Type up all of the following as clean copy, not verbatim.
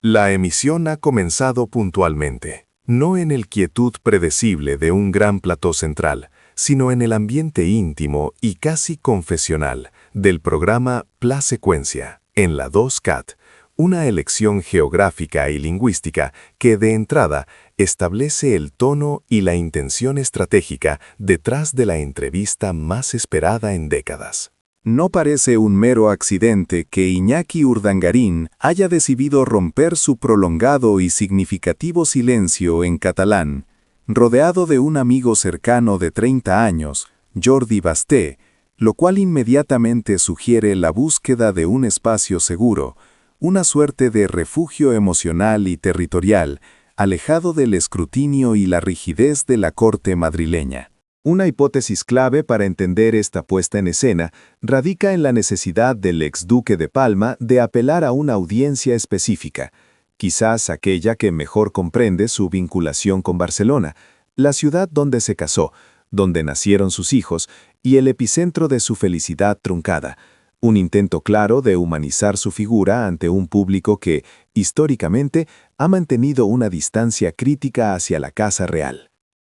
La emisión ha comenzado puntualmente, no en el quietud predecible de un gran plató central, sino en el ambiente íntimo y casi confesional del programa Pla Secuencia, en la 2CAT, una elección geográfica y lingüística que de entrada establece el tono y la intención estratégica detrás de la entrevista más esperada en décadas. No parece un mero accidente que Iñaki Urdangarín haya decidido romper su prolongado y significativo silencio en catalán, rodeado de un amigo cercano de 30 años, Jordi Basté, lo cual inmediatamente sugiere la búsqueda de un espacio seguro, una suerte de refugio emocional y territorial, alejado del escrutinio y la rigidez de la corte madrileña. Una hipótesis clave para entender esta puesta en escena radica en la necesidad del exduque de Palma de apelar a una audiencia específica, quizás aquella que mejor comprende su vinculación con Barcelona, la ciudad donde se casó, donde nacieron sus hijos y el epicentro de su felicidad truncada, un intento claro de humanizar su figura ante un público que, históricamente, ha mantenido una distancia crítica hacia la Casa Real.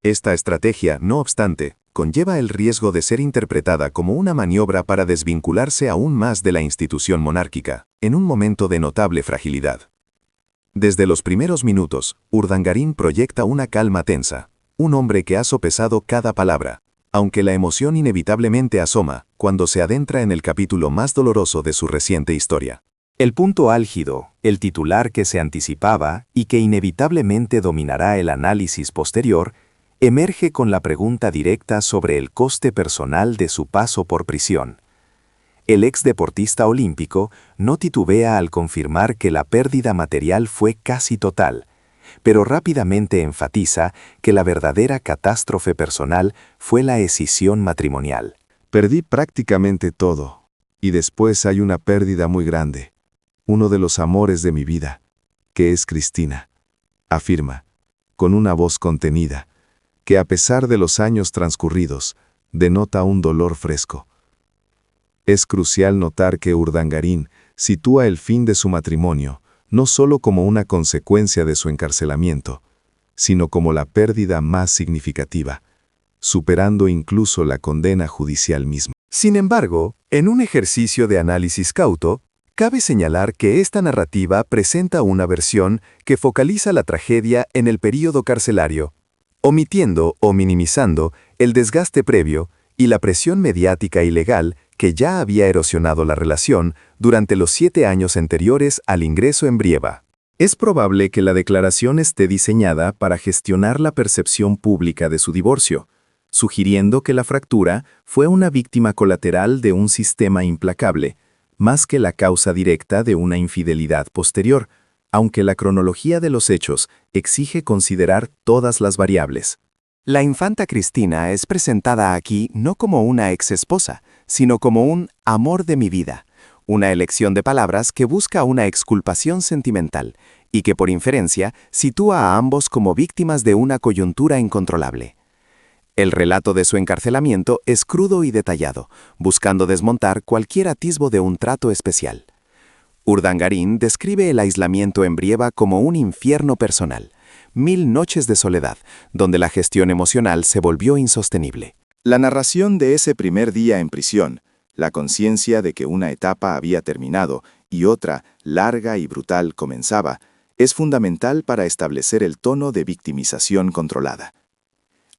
Esta estrategia, no obstante, conlleva el riesgo de ser interpretada como una maniobra para desvincularse aún más de la institución monárquica, en un momento de notable fragilidad. Desde los primeros minutos, Urdangarín proyecta una calma tensa, un hombre que ha sopesado cada palabra, aunque la emoción inevitablemente asoma cuando se adentra en el capítulo más doloroso de su reciente historia. El punto álgido, el titular que se anticipaba y que inevitablemente dominará el análisis posterior, emerge con la pregunta directa sobre el coste personal de su paso por prisión. El ex deportista olímpico no titubea al confirmar que la pérdida material fue casi total, pero rápidamente enfatiza que la verdadera catástrofe personal fue la escisión matrimonial. Perdí prácticamente todo, y después hay una pérdida muy grande, uno de los amores de mi vida, que es Cristina, afirma, con una voz contenida, que a pesar de los años transcurridos, denota un dolor fresco. Es crucial notar que Urdangarín sitúa el fin de su matrimonio no solo como una consecuencia de su encarcelamiento, sino como la pérdida más significativa, superando incluso la condena judicial misma. Sin embargo, en un ejercicio de análisis cauto, cabe señalar que esta narrativa presenta una versión que focaliza la tragedia en el período carcelario, omitiendo o minimizando el desgaste previo y la presión mediática y legal que ya había erosionado la relación durante los 7 años anteriores al ingreso en Brieva. Es probable que la declaración esté diseñada para gestionar la percepción pública de su divorcio, sugiriendo que la fractura fue una víctima colateral de un sistema implacable, más que la causa directa de una infidelidad posterior, aunque la cronología de los hechos exige considerar todas las variables. La infanta Cristina es presentada aquí no como una exesposa, sino como un amor de mi vida, una elección de palabras que busca una exculpación sentimental y que por inferencia sitúa a ambos como víctimas de una coyuntura incontrolable. El relato de su encarcelamiento es crudo y detallado, buscando desmontar cualquier atisbo de un trato especial. Urdangarín describe el aislamiento en Brieva como un infierno personal, 1000 noches de soledad, donde la gestión emocional se volvió insostenible. La narración de ese primer día en prisión, la conciencia de que una etapa había terminado y otra, larga y brutal, comenzaba, es fundamental para establecer el tono de victimización controlada.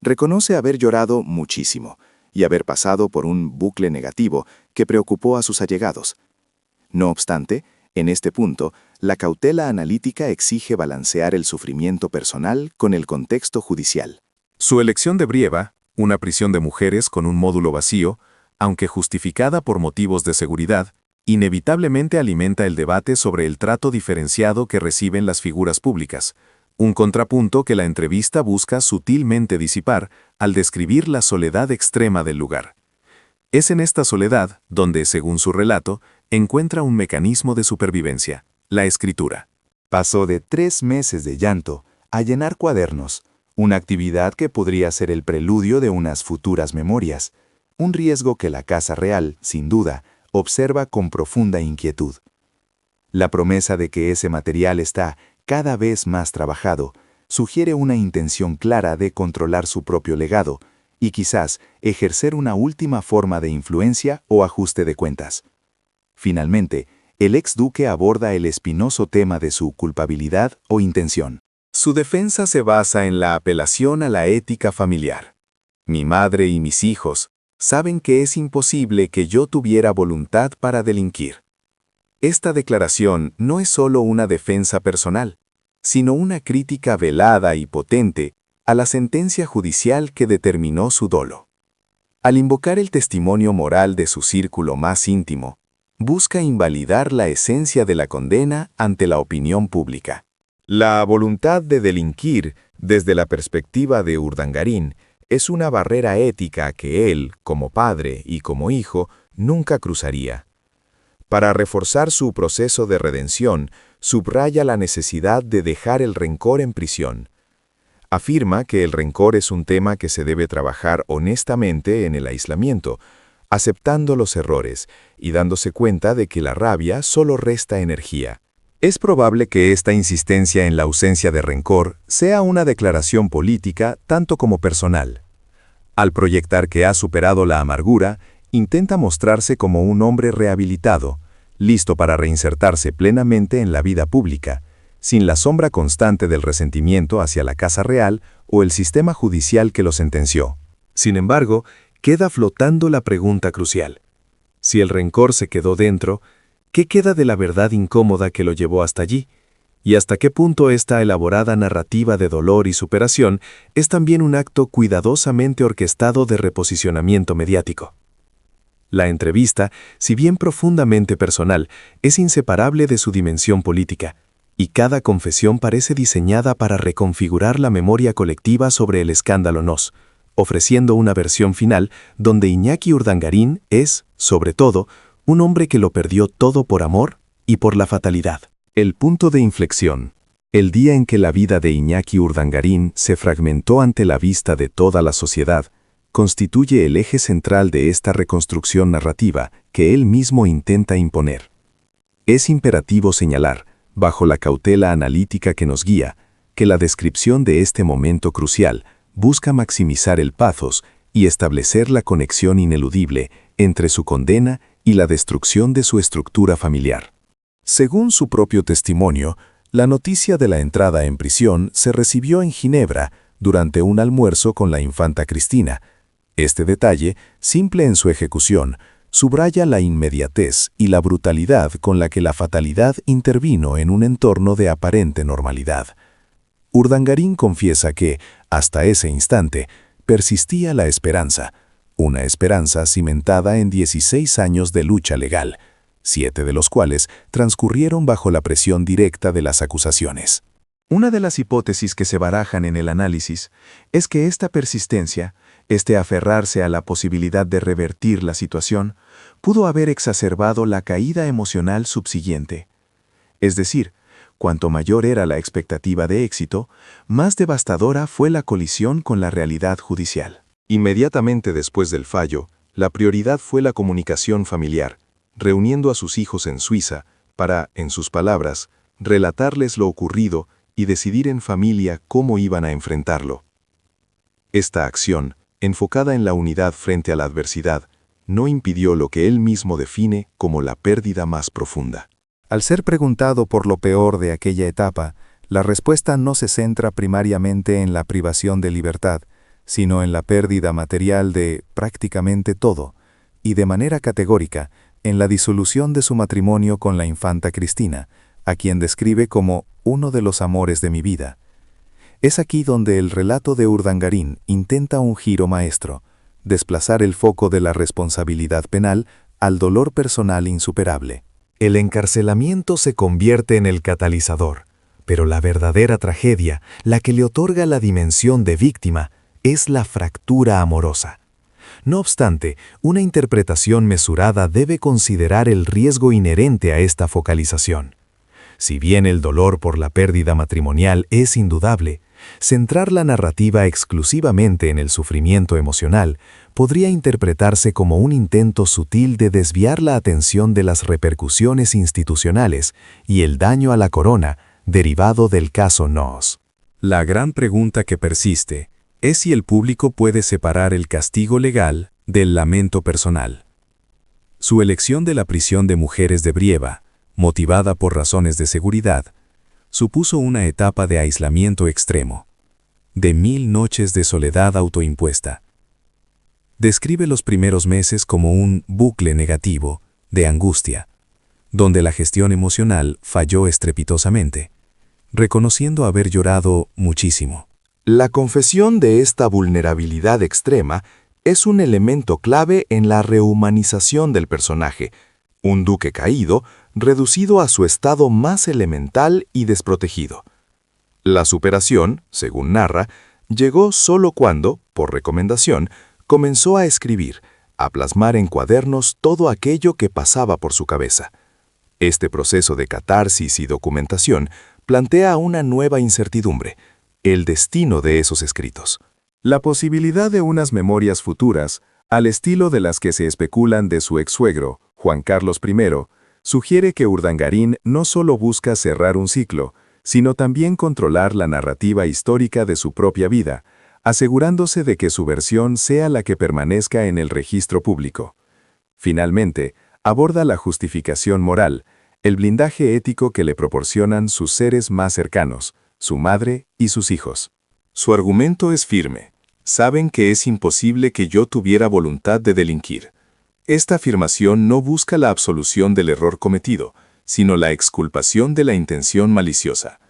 Reconoce haber llorado muchísimo y haber pasado por un bucle negativo que preocupó a sus allegados. No obstante, en este punto, la cautela analítica exige balancear el sufrimiento personal con el contexto judicial. Su elección de Brieva, una prisión de mujeres con un módulo vacío, aunque justificada por motivos de seguridad, inevitablemente alimenta el debate sobre el trato diferenciado que reciben las figuras públicas, un contrapunto que la entrevista busca sutilmente disipar al describir la soledad extrema del lugar. Es en esta soledad donde, según su relato, encuentra un mecanismo de supervivencia, la escritura. Pasó de 3 meses de llanto a llenar cuadernos, una actividad que podría ser el preludio de unas futuras memorias, un riesgo que la Casa Real, sin duda, observa con profunda inquietud. La promesa de que ese material está cada vez más trabajado sugiere una intención clara de controlar su propio legado y quizás ejercer una última forma de influencia o ajuste de cuentas. Finalmente, el exduque aborda el espinoso tema de su culpabilidad o intención. Su defensa se basa en la apelación a la ética familiar. Mi madre y mis hijos saben que es imposible que yo tuviera voluntad para delinquir. Esta declaración no es solo una defensa personal, sino una crítica velada y potente a la sentencia judicial que determinó su dolo. Al invocar el testimonio moral de su círculo más íntimo, busca invalidar la esencia de la condena ante la opinión pública. La voluntad de delinquir, desde la perspectiva de Urdangarín, es una barrera ética que él, como padre y como hijo, nunca cruzaría. Para reforzar su proceso de redención, subraya la necesidad de dejar el rencor en prisión. Afirma que el rencor es un tema que se debe trabajar honestamente en el aislamiento, aceptando los errores y dándose cuenta de que la rabia solo resta energía. Es probable que esta insistencia en la ausencia de rencor sea una declaración política tanto como personal. Al proyectar que ha superado la amargura, intenta mostrarse como un hombre rehabilitado, listo para reinsertarse plenamente en la vida pública, sin la sombra constante del resentimiento hacia la Casa Real o el sistema judicial que lo sentenció. Sin embargo, queda flotando la pregunta crucial. Si el rencor se quedó dentro, ¿qué queda de la verdad incómoda que lo llevó hasta allí? ¿Y hasta qué punto esta elaborada narrativa de dolor y superación es también un acto cuidadosamente orquestado de reposicionamiento mediático? La entrevista, si bien profundamente personal, es inseparable de su dimensión política, y cada confesión parece diseñada para reconfigurar la memoria colectiva sobre el escándalo NOS, ofreciendo una versión final donde Iñaki Urdangarín es, sobre todo, un hombre que lo perdió todo por amor y por la fatalidad. El punto de inflexión, el día en que la vida de Iñaki Urdangarín se fragmentó ante la vista de toda la sociedad, constituye el eje central de esta reconstrucción narrativa que él mismo intenta imponer. Es imperativo señalar, bajo la cautela analítica que nos guía, que la descripción de este momento crucial busca maximizar el pathos y establecer la conexión ineludible entre su condena y la destrucción de su estructura familiar. Según su propio testimonio, la noticia de la entrada en prisión se recibió en Ginebra durante un almuerzo con la infanta Cristina. Este detalle, simple en su ejecución, subraya la inmediatez y la brutalidad con la que la fatalidad intervino en un entorno de aparente normalidad. Urdangarín confiesa que, hasta ese instante, persistía la esperanza, una esperanza cimentada en 16 años de lucha legal, 7 de los cuales transcurrieron bajo la presión directa de las acusaciones. Una de las hipótesis que se barajan en el análisis es que esta persistencia, este aferrarse a la posibilidad de revertir la situación, pudo haber exacerbado la caída emocional subsiguiente. Es decir, cuanto mayor era la expectativa de éxito, más devastadora fue la colisión con la realidad judicial. Inmediatamente después del fallo, la prioridad fue la comunicación familiar, reuniendo a sus hijos en Suiza para, en sus palabras, relatarles lo ocurrido y decidir en familia cómo iban a enfrentarlo. Esta acción, enfocada en la unidad frente a la adversidad, no impidió lo que él mismo define como la pérdida más profunda. Al ser preguntado por lo peor de aquella etapa, la respuesta no se centra primariamente en la privación de libertad, sino en la pérdida material de prácticamente todo, y de manera categórica, en la disolución de su matrimonio con la infanta Cristina, a quien describe como uno de los amores de mi vida. Es aquí donde el relato de Urdangarín intenta un giro maestro, desplazar el foco de la responsabilidad penal al dolor personal insuperable. El encarcelamiento se convierte en el catalizador, pero la verdadera tragedia, la que le otorga la dimensión de víctima, es la fractura amorosa. No obstante, una interpretación mesurada debe considerar el riesgo inherente a esta focalización. Si bien el dolor por la pérdida matrimonial es indudable, Centrar la narrativa exclusivamente en el sufrimiento emocional podría interpretarse como un intento sutil de desviar la atención de las repercusiones institucionales y el daño a la corona derivado del caso Noos. La gran pregunta que persiste es si el público puede separar el castigo legal del lamento personal. Su elección de la prisión de mujeres de Brieva, motivada por razones de seguridad, supuso una etapa de aislamiento extremo, de 1000 noches de soledad autoimpuesta. Describe los primeros meses como un bucle negativo, de angustia, donde la gestión emocional falló estrepitosamente, reconociendo haber llorado muchísimo. La confesión de esta vulnerabilidad extrema es un elemento clave en la rehumanización del personaje, un duque caído reducido a su estado más elemental y desprotegido. La superación, según narra, llegó solo cuando, por recomendación, comenzó a escribir, a plasmar en cuadernos todo aquello que pasaba por su cabeza. Este proceso de catarsis y documentación plantea una nueva incertidumbre, el destino de esos escritos. La posibilidad de unas memorias futuras, al estilo de las que se especulan de su ex-suegro, Juan Carlos I, sugiere que Urdangarín no solo busca cerrar un ciclo, sino también controlar la narrativa histórica de su propia vida, asegurándose de que su versión sea la que permanezca en el registro público. Finalmente, aborda la justificación moral, el blindaje ético que le proporcionan sus seres más cercanos, su madre y sus hijos. Su argumento es firme. Saben que es imposible que yo tuviera voluntad de delinquir. Esta afirmación no busca la absolución del error cometido, sino la exculpación de la intención maliciosa.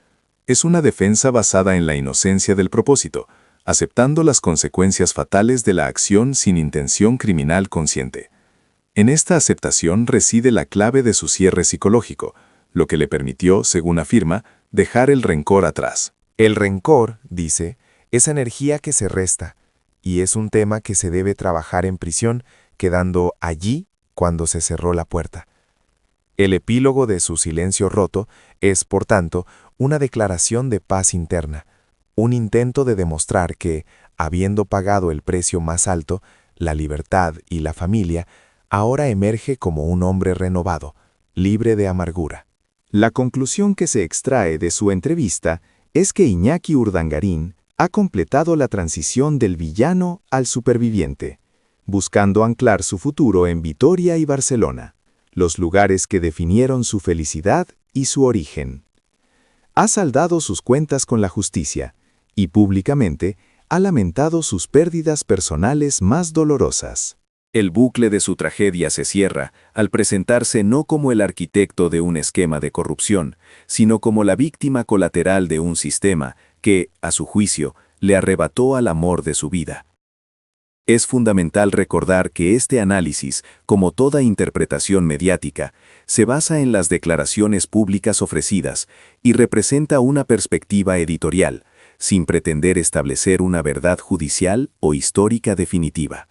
Es una defensa basada en la inocencia del propósito, aceptando las consecuencias fatales de la acción sin intención criminal consciente. En esta aceptación reside la clave de su cierre psicológico, lo que le permitió, según afirma, dejar el rencor atrás. El rencor, dice, es energía que se resta, y es un tema que se debe trabajar en prisión, quedando allí cuando se cerró la puerta. El epílogo de su silencio roto es, por tanto, una declaración de paz interna, un intento de demostrar que, habiendo pagado el precio más alto, la libertad y la familia, ahora emerge como un hombre renovado, libre de amargura. La conclusión que se extrae de su entrevista es que Iñaki Urdangarín ha completado la transición del villano al superviviente, buscando anclar su futuro en Vitoria y Barcelona, los lugares que definieron su felicidad y su origen. Ha saldado sus cuentas con la justicia y públicamente ha lamentado sus pérdidas personales más dolorosas. El bucle de su tragedia se cierra al presentarse no como el arquitecto de un esquema de corrupción, sino como la víctima colateral de un sistema que, a su juicio, le arrebató al amor de su vida. Es fundamental recordar que este análisis, como toda interpretación mediática, se basa en las declaraciones públicas ofrecidas y representa una perspectiva editorial, sin pretender establecer una verdad judicial o histórica definitiva.